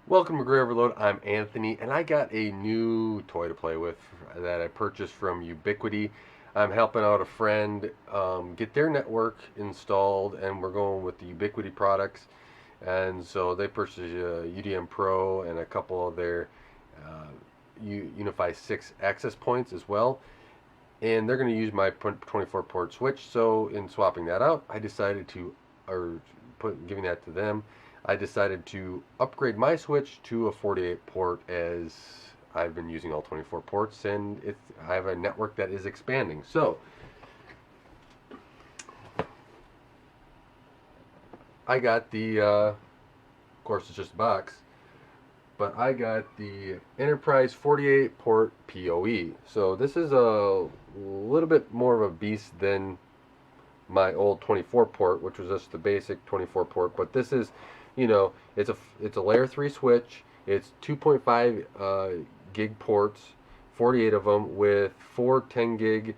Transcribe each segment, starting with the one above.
Welcome to Gray Overload. I'm Anthony, and I got a new toy to play with that I purchased from Ubiquiti. I'm helping out a friend get their network installed, and we're going with the Ubiquiti products. And so they purchased a UDM Pro and a couple of their uh, Unify 6 access points as well. And they're going to use my 24 port switch. So in swapping that out, I decided to, or giving that to them, I decided to upgrade my switch to a 48 port as I've been using all 24 ports, and I have a network that is expanding. So I got of course it's just a box, but I got the Enterprise 48 port PoE. So this is a little bit more of a beast than my old 24 port, which was just the basic 24 port. But this is, it's a layer 3 switch. It's 2.5 gig ports, 48 of them with 4 10 gig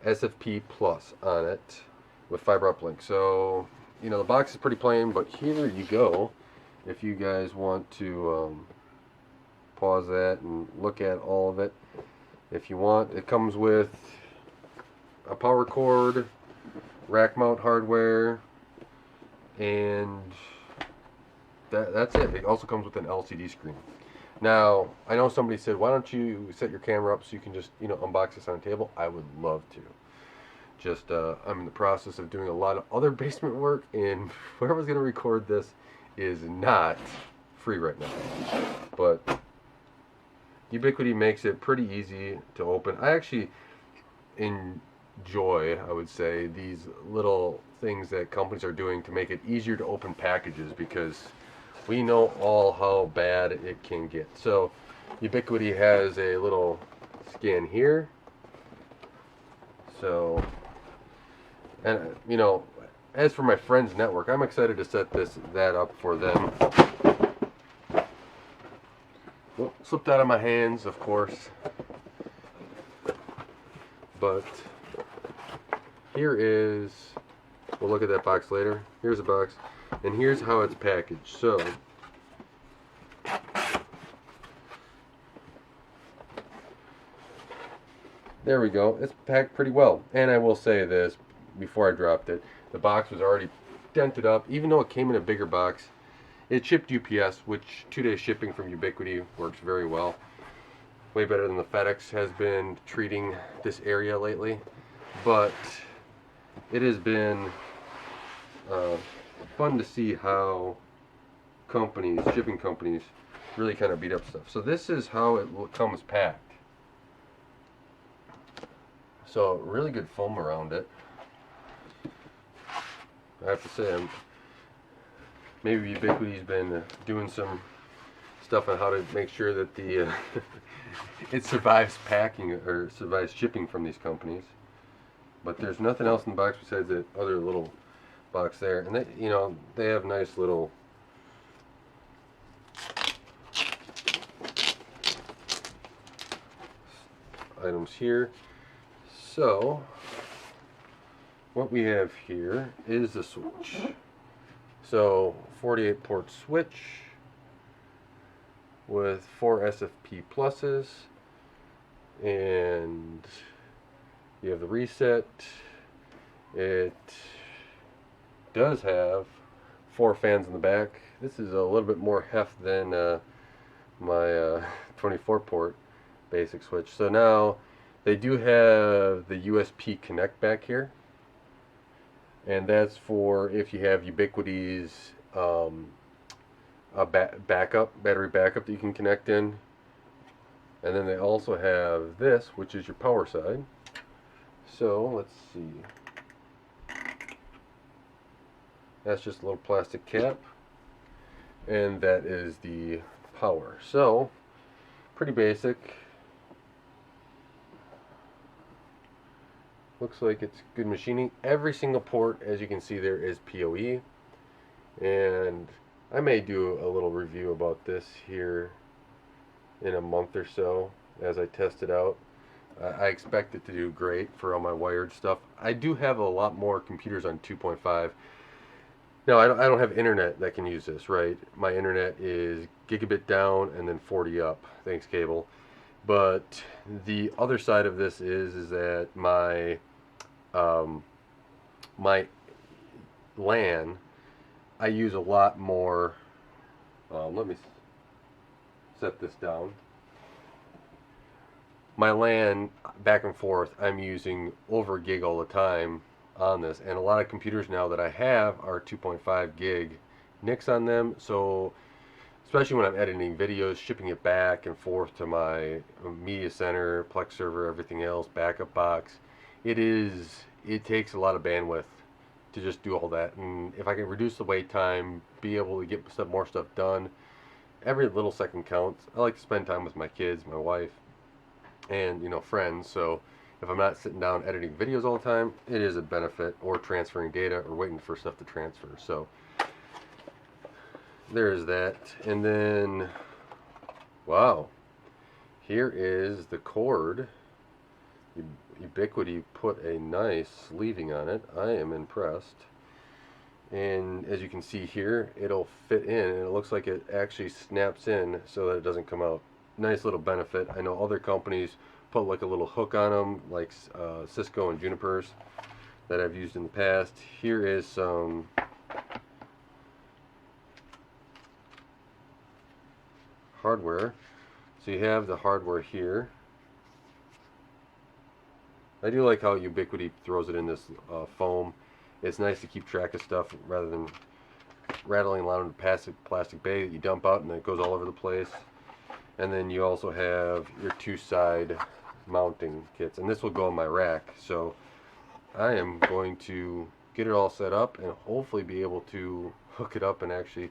SFP plus on it with fiber uplink. So the box is pretty plain, but here you go. If you guys want to pause that and look at all of it, if you want, it comes with a power cord, rack mount hardware, and that's it. It also comes with an LCD screen. Now, I know somebody said, why don't you set your camera up so you can just, unbox this on a table? I would love to. Just, I'm in the process of doing a lot of other basement work, and whoever's going to record this is not free right now. But Ubiquiti makes it pretty easy to open. I actually enjoy, I would say, these little things that companies are doing to make it easier to open packages, because we know all how bad it can get. So Ubiquiti has a little scan here. So, and as for my friend's network, I'm excited to set that up for them. Well, slipped out of my hands, of course. But here is, we'll look at that box later. Here's a box, and here's how it's packaged. So there we go. It's packed pretty well. And I will say this before I dropped it, the box was already dented up. Even though it came in a bigger box, it shipped UPS, which 2-day shipping from Ubiquiti works very well. Way better than the FedEx has been treating this area lately. But it has been fun to see how shipping companies, really kind of beat up stuff. So this is how it comes packed. So really good foam around it. I have to say, maybe Ubiquiti's been doing some stuff on how to make sure that the it survives packing or survives shipping from these companies. But there's nothing else in the box besides that other little box there, and they have nice little items here. So what we have here is the switch. So 48 port switch with 4 SFP pluses, and you have the reset. It does have 4 fans in the back. This is a little bit more heft than my 24 port basic switch. So now they do have the USB connect back here, and that's for if you have Ubiquiti's a battery backup that you can connect in. And then they also have this, which is your power side. So let's see, that's just a little plastic cap, and that is the power. So pretty basic. Looks like it's good machining. Every single port, as you can see there, is PoE, and I may do a little review about this here in a month or so as I test it out. I expect it to do great for all my wired stuff. I do have a lot more computers on 2.5. No, I don't have internet that can use this, right? My internet is gigabit down and then 40 up. Thanks, cable. But the other side of this is that um, my LAN, I use a lot more. Let me set this down. My LAN back and forth, I'm using over a gig all the time on this, and a lot of computers now that I have are 2.5 gig NICs on them. So especially when I'm editing videos, shipping it back and forth to my media center, Plex server, everything else, backup box, it takes a lot of bandwidth to just do all that. And if I can reduce the wait time, be able to get more stuff done, every little second counts. I like to spend time with my kids, my wife, and friends. So if I'm not sitting down editing videos all the time, it is a benefit, or transferring data or waiting for stuff to transfer. So there's that. And then, wow, here is the cord. Ubiquiti put a nice sleeving on it. I am impressed. And as you can see here, it'll fit in, and it looks like it actually snaps in so that it doesn't come out. Nice little benefit. I know other companies put like a little hook on them, like Cisco and Juniper's that I've used in the past. Here is some hardware. So you have the hardware here. I do like how Ubiquiti throws it in this foam. It's nice to keep track of stuff rather than rattling around in a plastic bag that you dump out and then it goes all over the place. And then you also have your two-side mounting kits, and this will go in my rack. So I am going to get it all set up and hopefully be able to hook it up and actually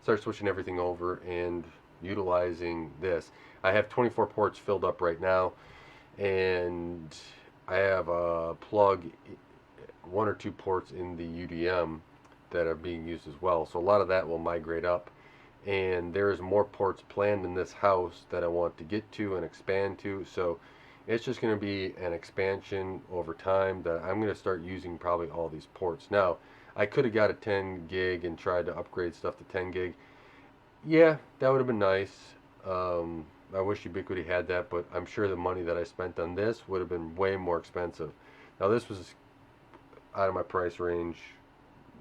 start switching everything over and utilizing this. I have 24 ports filled up right now, and I have a plug, one or two ports in the UDM that are being used as well. So a lot of that will migrate up, and there's more ports planned in this house that I want to get to and expand to. So it's just going to be an expansion over time that I'm going to start using probably all these ports. Now, I could have got a 10 gig and tried to upgrade stuff to 10 gig. Yeah, that would have been nice. I wish Ubiquiti had that, but I'm sure the money that I spent on this would have been way more expensive. Now, this was out of my price range,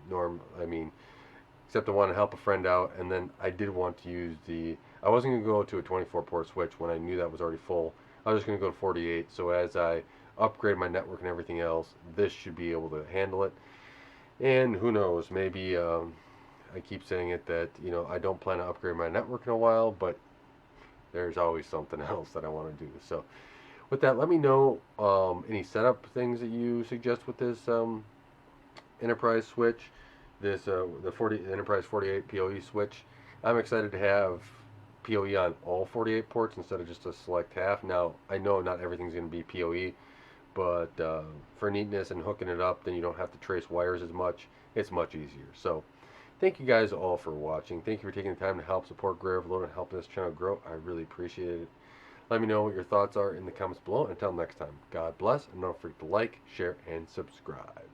except I wanted to help a friend out, and then I did want to use I wasn't going to go to a 24 port switch when I knew that was already full. I was just going to go to 48, so as I upgrade my network and everything else, this should be able to handle it. And who knows, maybe I keep saying it that I don't plan to upgrade my network in a while, but there's always something else that I want to do. So with that, let me know any setup things that you suggest with this Enterprise switch, this the Enterprise 48 PoE switch. I'm excited to have PoE on all 48 ports instead of just a select half. Now, I know not everything's going to be PoE, but for neatness and hooking it up, then you don't have to trace wires as much. It's much easier. So thank you guys all for watching. Thank you for taking the time to help support Gray Overload and helping this channel grow. I really appreciate it. Let me know what your thoughts are in the comments below. Until next time, God bless, and don't forget to like, share, and subscribe.